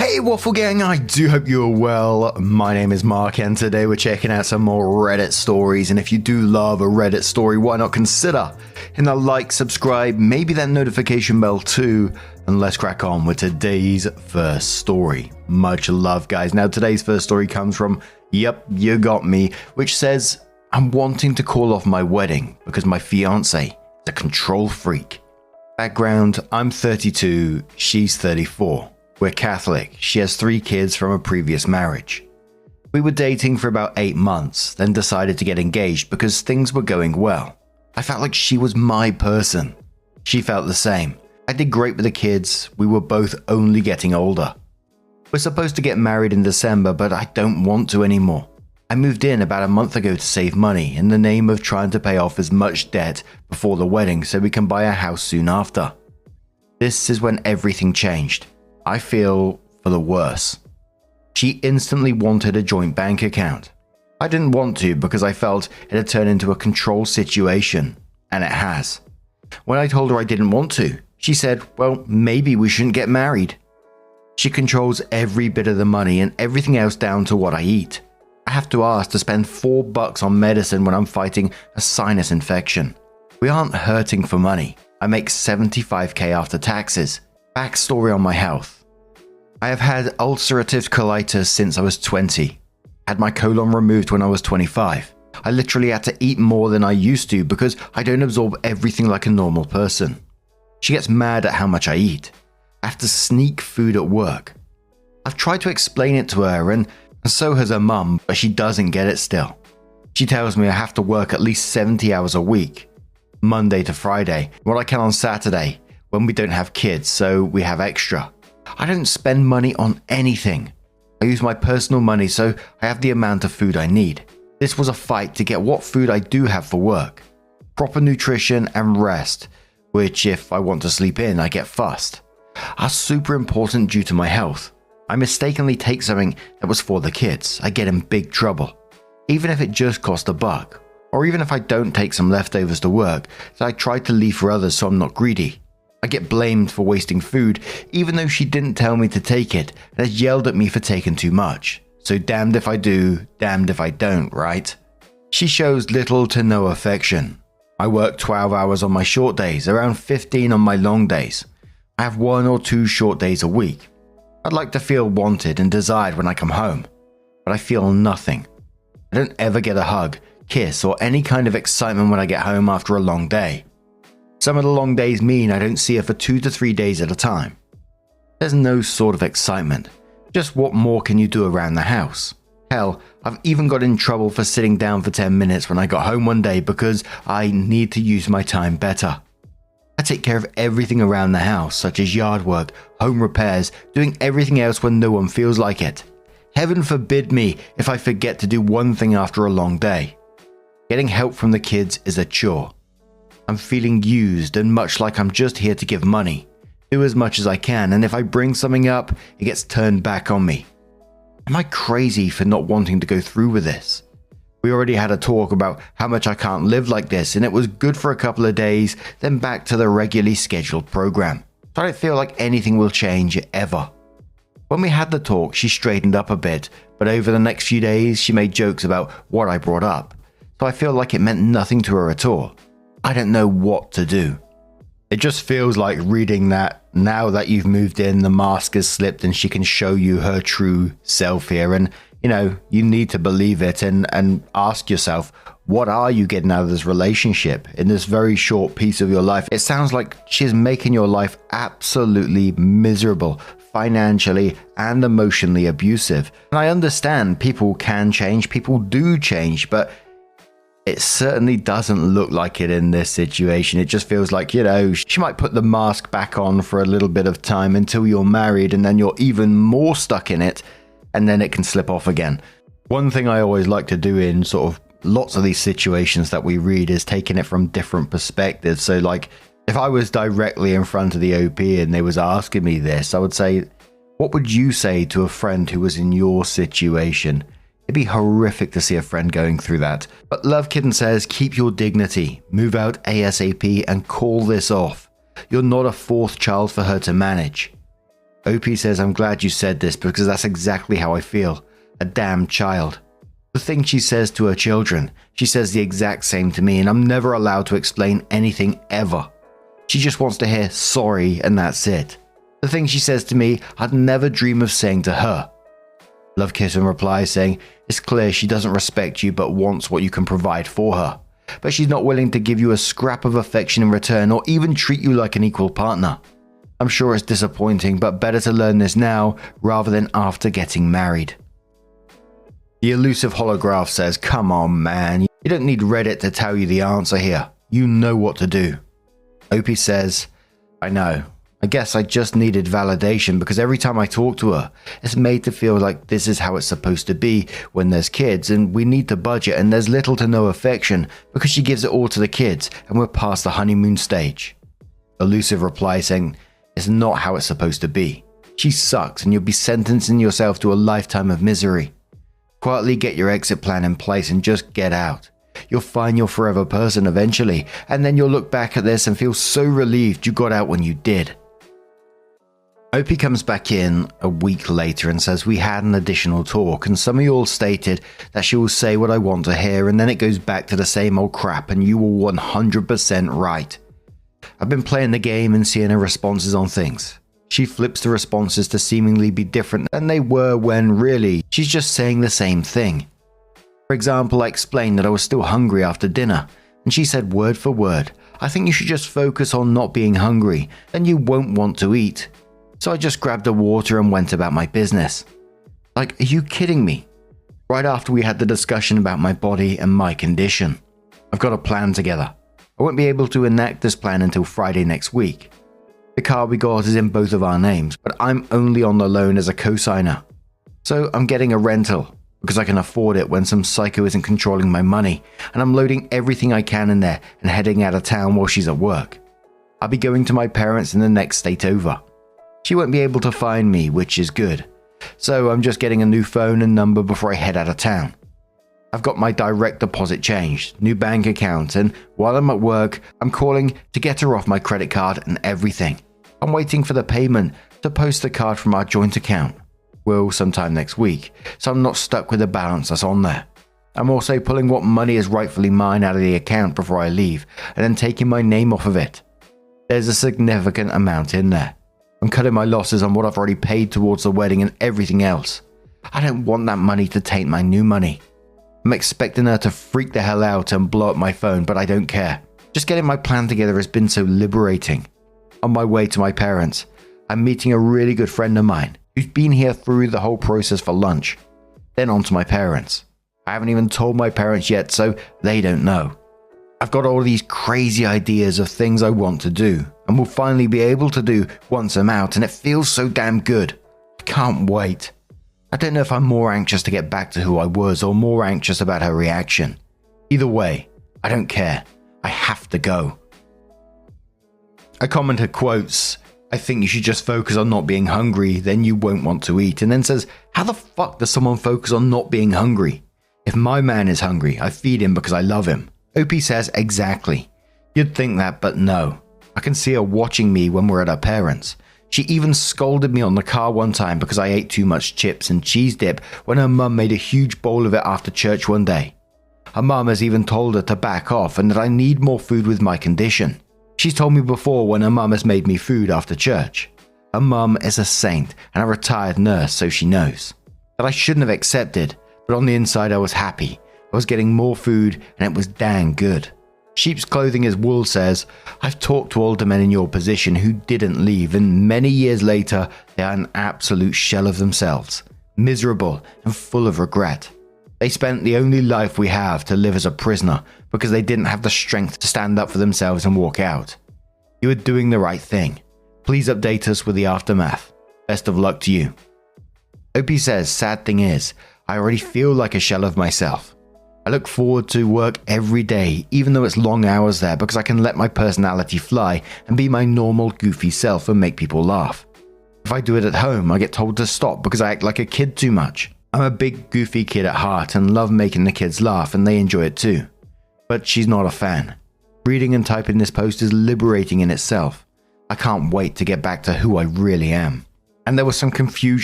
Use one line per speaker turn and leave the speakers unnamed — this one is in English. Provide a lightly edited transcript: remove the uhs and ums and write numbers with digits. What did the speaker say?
Hey Waffle Gang, I do hope you're well. My name is Mark and today we're checking out some more Reddit stories, and if you do love a Reddit story, why not consider hitting that like, subscribe, maybe that notification bell too, and let's crack on with today's first story. Much love guys. Now today's first story comes from, yep, you got me, which says, I'm wanting to call off my wedding because my fiancé is a control freak. Background, I'm 32, she's 34. We're Catholic. She has 3 kids from a previous marriage. We were dating for about 8 months, then decided to get engaged because things were going well. I felt like she was my person. She felt the same. I did great with the kids. We were both only getting older. We're supposed to get married in December, but I don't want to anymore. I moved in about a month ago to save money in the name of trying to pay off as much debt before the wedding so we can buy a house soon after. This is when everything changed. I feel for the worse. She instantly wanted a joint bank account. I didn't want to because I felt it had turned into a control situation, and it has. When I told her I didn't want to, she said, well, maybe we shouldn't get married. She controls every bit of the money and everything else down to what I eat. I have to ask to spend $4 on medicine when I'm fighting a sinus infection. We aren't hurting for money. I make $75,000 after taxes. Backstory on my health. I have had ulcerative colitis since I was 20. Had my colon removed when I was 25. I literally had to eat more than I used to because I don't absorb everything like a normal person. She gets mad at how much I eat. I have to sneak food at work. I've tried to explain it to her and so has her mum, but she doesn't get it still. She tells me I have to work at least 70 hours a week, Monday to Friday, what I can on Saturday when we don't have kids, so we have extra. I don't spend money on anything. I use my personal money so I have the amount of food I need. This was a fight to get what food I do have for work. Proper nutrition and rest, which if I want to sleep in, I get fussed, are super important due to my health. I mistakenly take something that was for the kids. I get in big trouble. Even if it just cost $1, or even if I don't take some leftovers to work that I try to leave for others so I'm not greedy. I get blamed for wasting food, even though she didn't tell me to take it and has yelled at me for taking too much. So damned if I do, damned if I don't, right? She shows little to no affection. I work 12 hours on my short days, around 15 on my long days. I have 1 or 2 short days a week. I'd like to feel wanted and desired when I come home, but I feel nothing. I don't ever get a hug, kiss, or any kind of excitement when I get home after a long day. Some of the long days mean I don't see her for 2 to 3 days at a time. There's no sort of excitement. Just what more can you do around the house? Hell, I've even got in trouble for sitting down for 10 minutes when I got home one day because I need to use my time better. I take care of everything around the house, such as yard work, home repairs, doing everything else when no one feels like it. Heaven forbid me if I forget to do one thing after a long day. Getting help from the kids is a chore. I'm feeling used and much like I'm just here to give money. Do as much as I can, and if I bring something up, it gets turned back on me. Am I crazy for not wanting to go through with this? We already had a talk about how much I can't live like this, and it was good for a couple of days, then back to the regularly scheduled program. So I don't feel like anything will change ever. When we had the talk, she straightened up a bit, but over the next few days, she made jokes about what I brought up. So I feel like it meant nothing to her at all. I don't know what to do. It just feels like reading that now that you've moved in, the mask has slipped and she can show you her true self here. And, you need to believe it and ask yourself, what are you getting out of this relationship in this very short piece of your life? It sounds like she's making your life absolutely miserable, financially and emotionally abusive. And I understand people can change, people do change, but it certainly doesn't look like it in this situation. It just feels like, she might put the mask back on for a little bit of time until you're married and then you're even more stuck in it and then it can slip off again. One thing I always like to do in sort of lots of these situations that we read is taking it from different perspectives. So like if I was directly in front of the OP and they was asking me this, I would say, what would you say to a friend who was in your situation? It'd be horrific to see a friend going through that. But Love Kitten says, keep your dignity, move out ASAP and call this off. You're not a 4th child for her to manage. OP says, I'm glad you said this because that's exactly how I feel. A damn child. The thing she says to her children, she says the exact same to me, and I'm never allowed to explain anything ever. She just wants to hear sorry and that's it. The thing she says to me, I'd never dream of saying to her. Love Kiss in reply saying, it's clear she doesn't respect you but wants what you can provide for her. But she's not willing to give you a scrap of affection in return or even treat you like an equal partner. I'm sure it's disappointing, but better to learn this now rather than after getting married. The elusive holograph says, come on man, you don't need Reddit to tell you the answer here. You know what to do. OP says, I know. I guess I just needed validation because every time I talk to her, it's made to feel like this is how it's supposed to be when there's kids and we need to budget and there's little to no affection because she gives it all to the kids and we're past the honeymoon stage. Elusive reply saying, it's not how it's supposed to be. She sucks and you'll be sentencing yourself to a lifetime of misery. Quietly get your exit plan in place and just get out. You'll find your forever person eventually, and then you'll look back at this and feel so relieved you got out when you did. OP comes back in a week later and says we had an additional talk and some of you all stated that she will say what I want to hear and then it goes back to the same old crap and you were 100% right. I've been playing the game and seeing her responses on things. She flips the responses to seemingly be different than they were when really she's just saying the same thing. For example, I explained that I was still hungry after dinner and she said word for word, I think you should just focus on not being hungry, then you won't want to eat. So I just grabbed a water and went about my business. Like, are you kidding me? Right after we had the discussion about my body and my condition. I've got a plan together. I won't be able to enact this plan until Friday next week. The car we got is in both of our names, but I'm only on the loan as a co-signer. So I'm getting a rental because I can afford it when some psycho isn't controlling my money, and I'm loading everything I can in there and heading out of town while she's at work. I'll be going to my parents in the next state over. She won't be able to find me, which is good. So I'm just getting a new phone and number before I head out of town. I've got my direct deposit changed, new bank account, and while I'm at work, I'm calling to get her off my credit card and everything. I'm waiting for the payment to post the card from our joint account. Will sometime next week, so I'm not stuck with the balance that's on there. I'm also pulling what money is rightfully mine out of the account before I leave, and then taking my name off of it. There's a significant amount in there. I'm cutting my losses on what I've already paid towards the wedding and everything else. I don't want that money to taint my new money. I'm expecting her to freak the hell out and blow up my phone, but I don't care. Just getting my plan together has been so liberating. On my way to my parents, I'm meeting a really good friend of mine who's been here through the whole process for lunch. Then on to my parents. I haven't even told my parents yet, so they don't know. I've got all these crazy ideas of things I want to do and will finally be able to do once I'm out, and it feels so damn good. I can't wait. I don't know if I'm more anxious to get back to who I was or more anxious about her reaction. Either way, I don't care. I have to go. A commenter quotes, I think you should just focus on not being hungry, then you won't want to eat, and then says, how the fuck does someone focus on not being hungry? If my man is hungry, I feed him because I love him. OP says, exactly. You'd think that, but no. I can see her watching me when we're at her parents'. She even scolded me on the car one time because I ate too much chips and cheese dip when her mum made a huge bowl of it after church one day. Her mum has even told her to back off and that I need more food with my condition. She's told me before when her mum has made me food after church. Her mum is a saint and a retired nurse, so she knows. That I shouldn't have accepted, but on the inside I was happy. I was getting more food and it was dang good. Sheep's Clothing is Wool says, I've talked to older men in your position who didn't leave, and many years later they are an absolute shell of themselves, miserable and full of regret. They spent the only life we have to live as a prisoner because they didn't have the strength to stand up for themselves and walk out. You are doing the right thing. Please update us with the aftermath. Best of luck to you. OP says, sad thing is, I already feel like a shell of myself. I look forward to work every day, even though it's long hours there, because I can let my personality fly and be my normal goofy self and make people laugh. If I do it at home, I get told to stop because I act like a kid too much. I'm a big goofy kid at heart and love making the kids laugh, and they enjoy it too. But she's not a fan. Reading and typing this post is liberating in itself. I can't wait to get back to who I really am. and there was some confusion